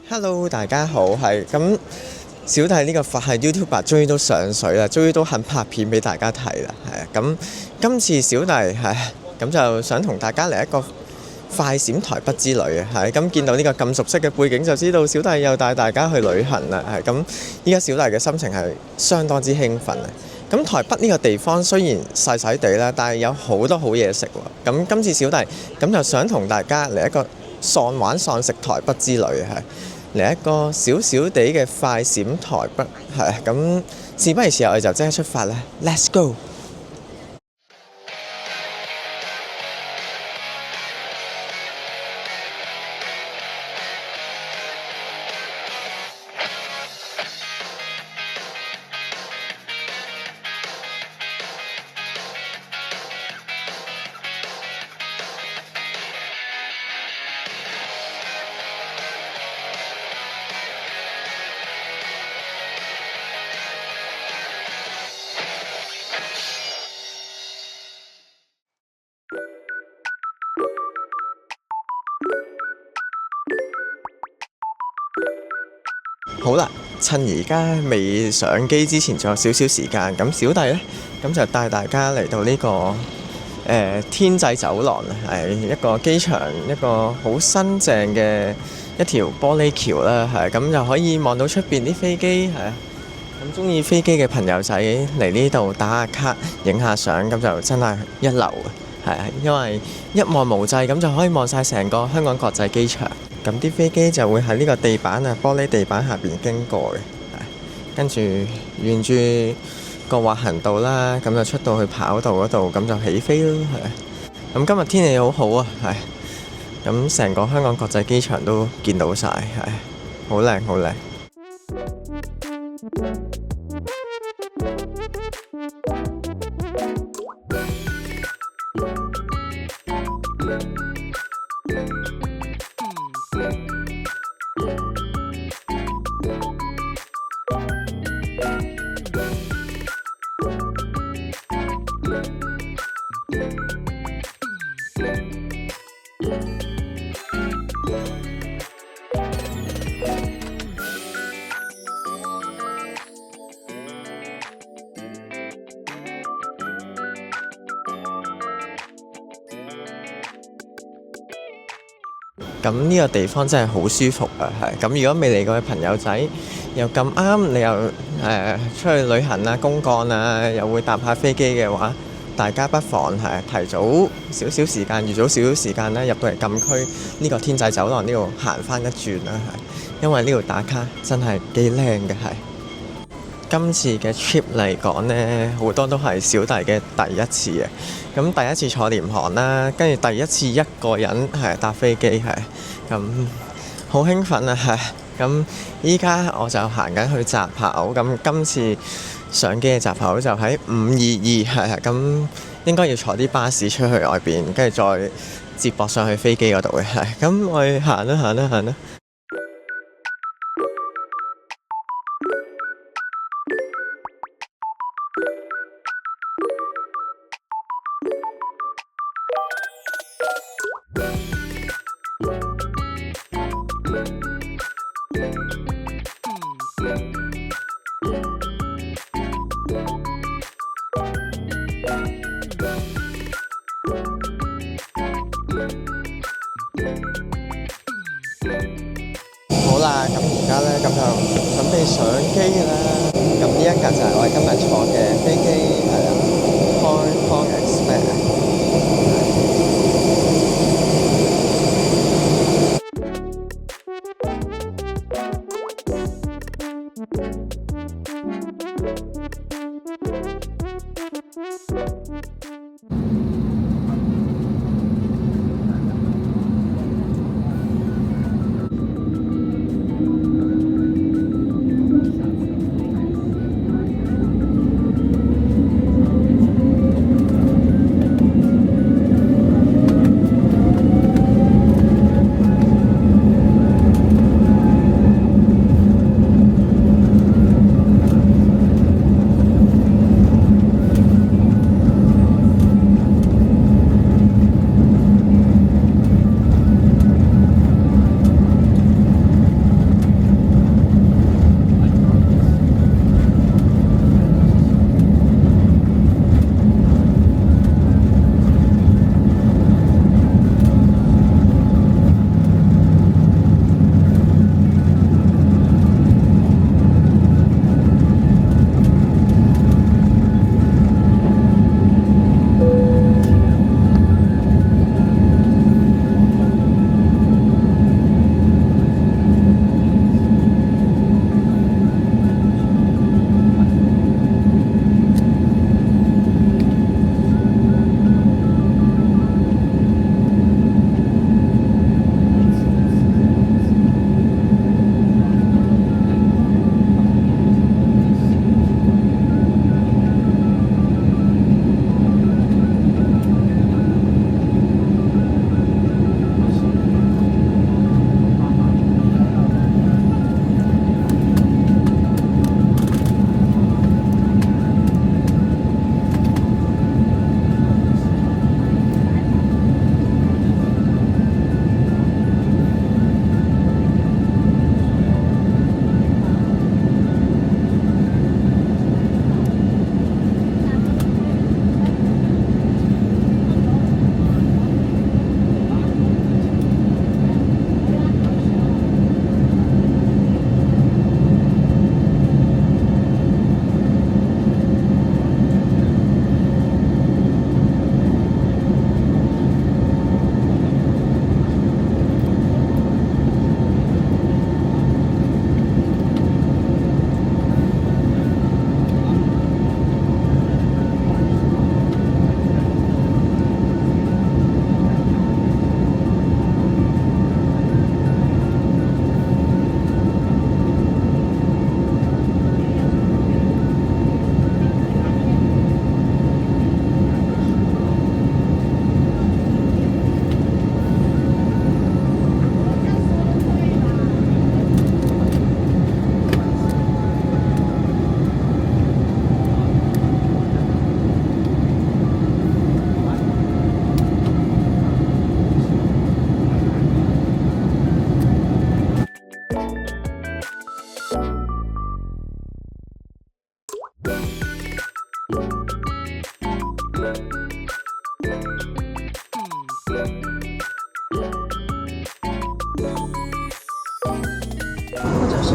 Hello，大家好，咁，小弟呢個佛系 YouTuber 終於都上水啦，終於都肯拍片俾大家睇啦，咁今次小弟咁就想同大家嚟一個快閃台北之旅咁見到呢個咁熟悉嘅背景，就知道小弟又帶大家去旅行啦，咁依家小弟嘅心情係相當之興奮啊！咁台北呢個地方雖然細細地啦，但係有好多好嘢食喎。咁今次小弟咁就想同大家嚟一個喪玩喪食台北之旅嚟一個小小地嘅快閃台北咁事不宜遲，我哋就即刻出發啦 ！Let's go！好啦，趁而家未上機之前仲有少少時間，咁小弟呢，咁就帶大家嚟到呢個天際走廊，係一個機場一個好新淨嘅一條玻璃橋啦，咁就可以望到出邊啲飛機咁中意飛機嘅朋友仔嚟呢度打下卡、影下相，咁就真係一流因為一望無際，咁就可以望晒成個香港國際機場。咁啲飛機就會喺呢個地板玻璃地板下邊經過嘅，跟住沿住個滑行道啦，咁就出到去跑道嗰度，咁就起飛咯，咁今日天氣好好啊，咁成個香港國際機場都見到晒，好靚好靚。咁呢個地方真係好舒服啊！咁如果未嚟過嘅朋友仔，又咁啱你又出去旅行啊、公幹啊，又會搭下飛機嘅話，大家不妨提早少少時間，預早少少時間咧入到嚟禁區呢個天際走廊呢度行翻一轉啦，因為呢度打卡真係幾靚嘅今次嘅 trip 嚟講呢，好多都係小弟嘅第一次啊！咁第一次坐廉航啦，跟住第一次一個人搭飛機咁好興奮啊！咁依家我就行緊去閘口，咁今次上機嘅閘口就喺522咁應該要坐啲巴士出去外邊，跟住再接駁上去飛機嗰度嘅咁我哋行啦。好啦，咁而家咧咁就準備上機啦。咁呢一架就係我哋今日坐嘅飛機Hong Kong Express。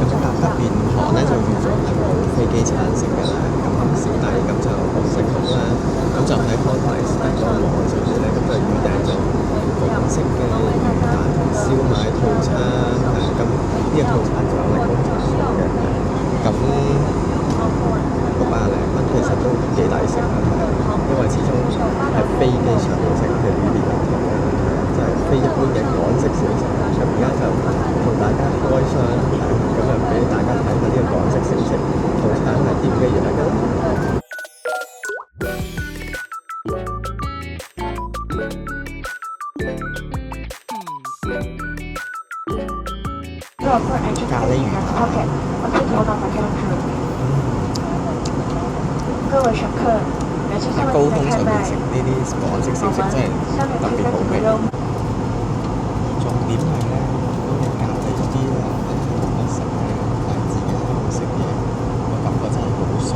咁搭北邊航咧就預咗係冇飛機餐食㗎啦。咁小弟咁就好食好啦，咁就喺康泰士嗰個網上面咧，咁就預訂咗港式嘅魚蛋同燒賣套餐，咁呢個套餐就有檸檬茶送嘅，咁600零蚊其實都幾抵食啦，因為始終係飛機上面食嘅呢啲唔同嘅，即係非一般嘅港式小食。咁而家就同大家開箱，咁就俾大家睇下呢個港式小食套餐係點嘅樣㗎啦。咖喱魚喺高空上面食呢啲港式小食真係特別好味。重點係咧，如果你隔離嗰啲咧係冇得食咧，但係自己喺度食嘢，個感覺真係好爽。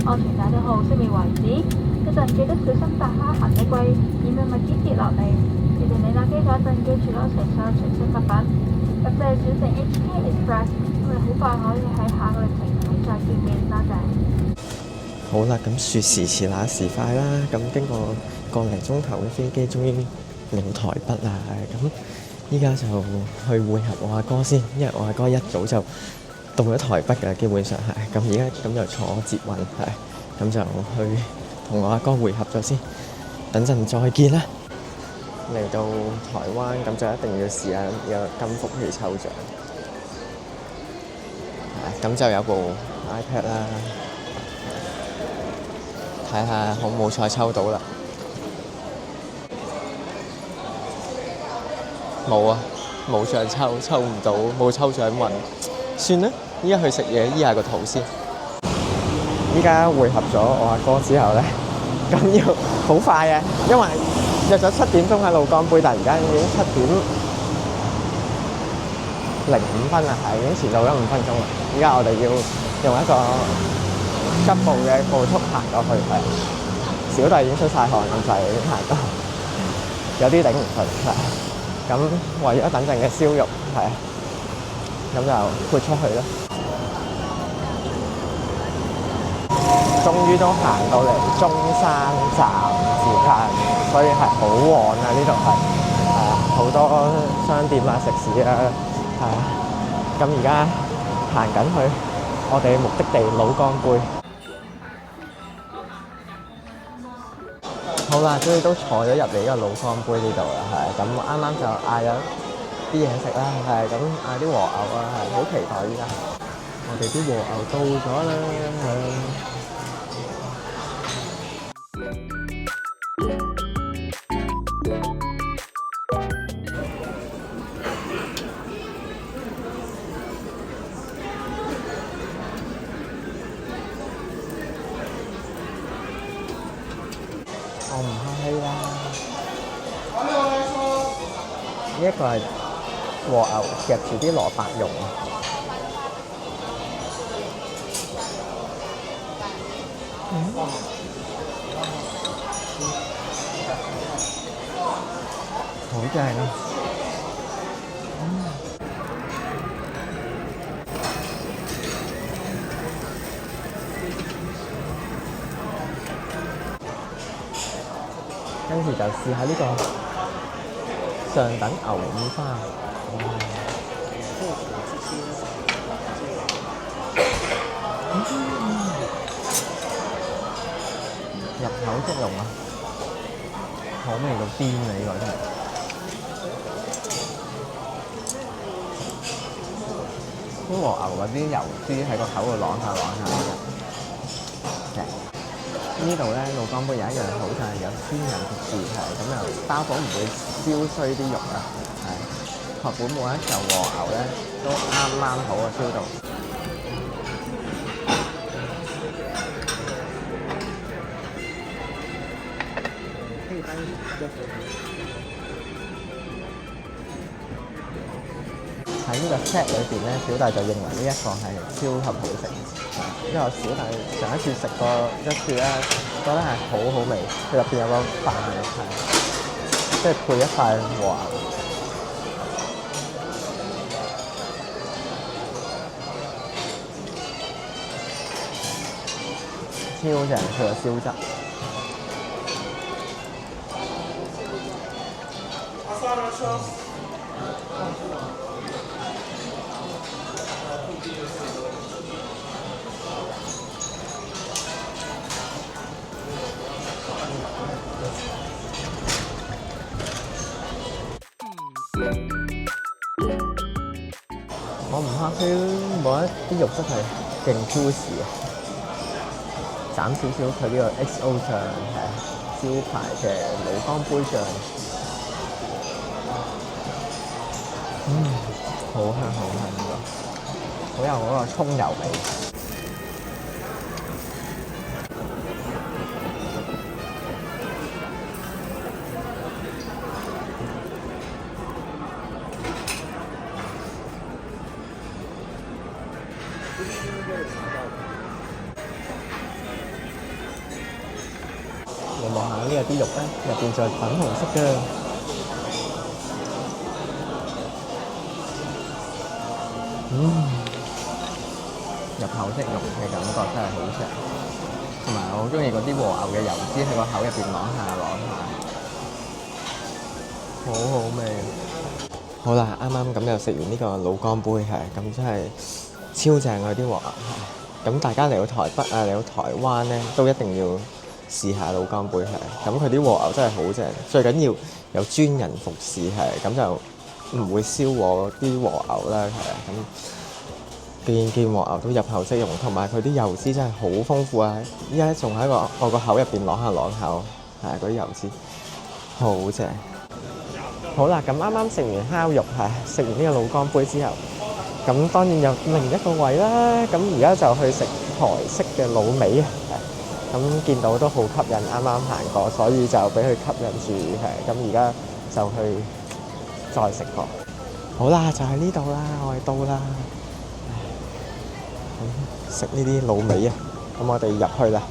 安全帶都好，熄滅為止。一陣記得小心搭下行李櫃，以免物件跌落嚟。記住你搭機嗰陣記住攞齊所有隨身物品。特別係小乘 HK Express，我哋好快可以喺下個歷程同你再見面，多謝。好啦，咁說時遲那時快啦，咁經過個零鐘頭嘅飛機，終於到台北啦。咁依家就去會合我阿哥先，因為我阿哥一早就到咗台北嘅，基本上係。咁而家咁就坐捷運係，咁就去同我阿哥會合咗先，等陣再見啦。嚟到台灣咁就一定要試下有金福喜抽獎，咁就有部 iPad 啦。睇下好冇彩抽到啦，冇啊，冇獎抽，抽唔到，冇抽獎運，算啦，依家去食嘢醫下個肚先。依家會合咗我阿哥之後咧，咁要好快啊，因為約咗7點鐘喺老乾杯，但係而家已經7:05啦，係已經遲到咗5分鐘啦。依家我哋要用一個急步嘅步速行過去，係小弟已經出晒汗咁滯，已經行到有啲頂唔順，係咁為咗等陣嘅燒肉，係咁就豁出去啦。終於都行到嚟中山站附近，所以係好旺啊！呢度係好多商店啊、食肆啊，係啊。咁而家行緊去我哋目的地老乾杯。好啦，終於都坐咗入嚟呢個老乾杯呢度啦，係咁啱啱就嗌咗啲嘢食啦，係咁嗌啲和牛啊，係好期待依家。我哋啲和牛到咗啦，我唔客氣啦。呢一個係和牛夾住啲蘿蔔蓉啊！好正啊！跟住就試下呢個上等牛五花，入口即溶啊！好味到癲啊！呢個真係啲和牛嗰啲油脂喺個口度啷下啷下。呢度咧老乾杯有一樣好就係有鮮人服侍，係咁又包保唔會燒衰啲肉啊，係確保每一嚿和牛咧都啱啱好啊燒到。喺呢個 set 裏邊咧，小弟就認為呢一個係超級好食，因為我小弟上一次食過一次咧，覺得係好好味。佢入邊有個飯係，即係配一塊和牛，超正佢個燒汁。我唔客氣啦，冇一啲肉質係勁 juicy 啊！斬少少佢呢個 XO 醬係招牌嘅老乾杯醬，好香好香呢個，好有嗰個葱油味。望下呢個啲肉咧，入邊就係粉紅色嘅。入口即溶嘅感覺真係好正，同埋我好中意嗰啲和牛嘅油脂喺個口入邊啷下啷下，好好味。好啦，啱啱咁又食完呢個老乾杯係，咁真係超正嗰啲和牛係。咁大家嚟到台北啊，嚟到台灣咧，都一定要試下老乾杯係。咁佢啲和牛真係好正，最緊要有專人服侍係，咁就唔會燒和啲和牛啦係。咁件和牛都入口即溶，同埋佢啲油脂真係好豐富啊！依家仲喺我個口入邊啷下啷下，係嗰啲油脂好正。好啦，咁啱啱食完烤肉係，食完呢個老乾杯之後，咁當然有另一個位啦。咁而家就去食台式嘅滷味啊，係咁見到都好吸引，啱啱行過，所以就俾佢吸引住係。咁而家就去再食過。好啦，就喺呢度啦，我哋到啦。食呢啲滷味啊，咁我哋入去啦。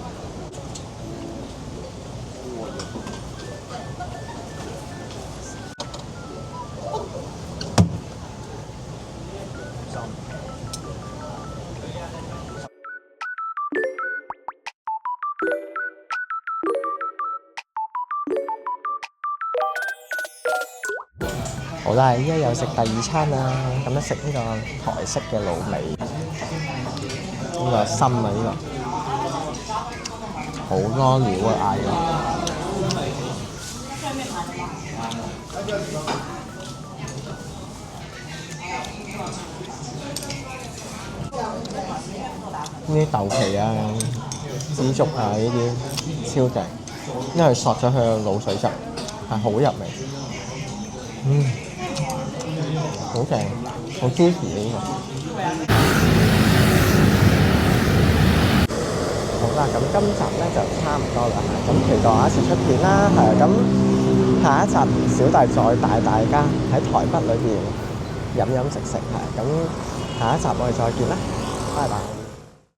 好啦，依家又食第二餐啦，咁樣食呢個台式嘅滷味。呢個心啊，呢個好多料啊，嗌㗎。呢啲豆皮啊、枝竹啊呢啲超正，因為索咗佢個滷水汁，係好入味。好正，好 juicy 嘅呢個。好啦，咁今集咧就差唔多啦，咁期待下一次出片啦，係啊，咁下一集小弟再帶大家喺台北裏邊飲飲食食，係咁下一集我哋再見啦，拜拜。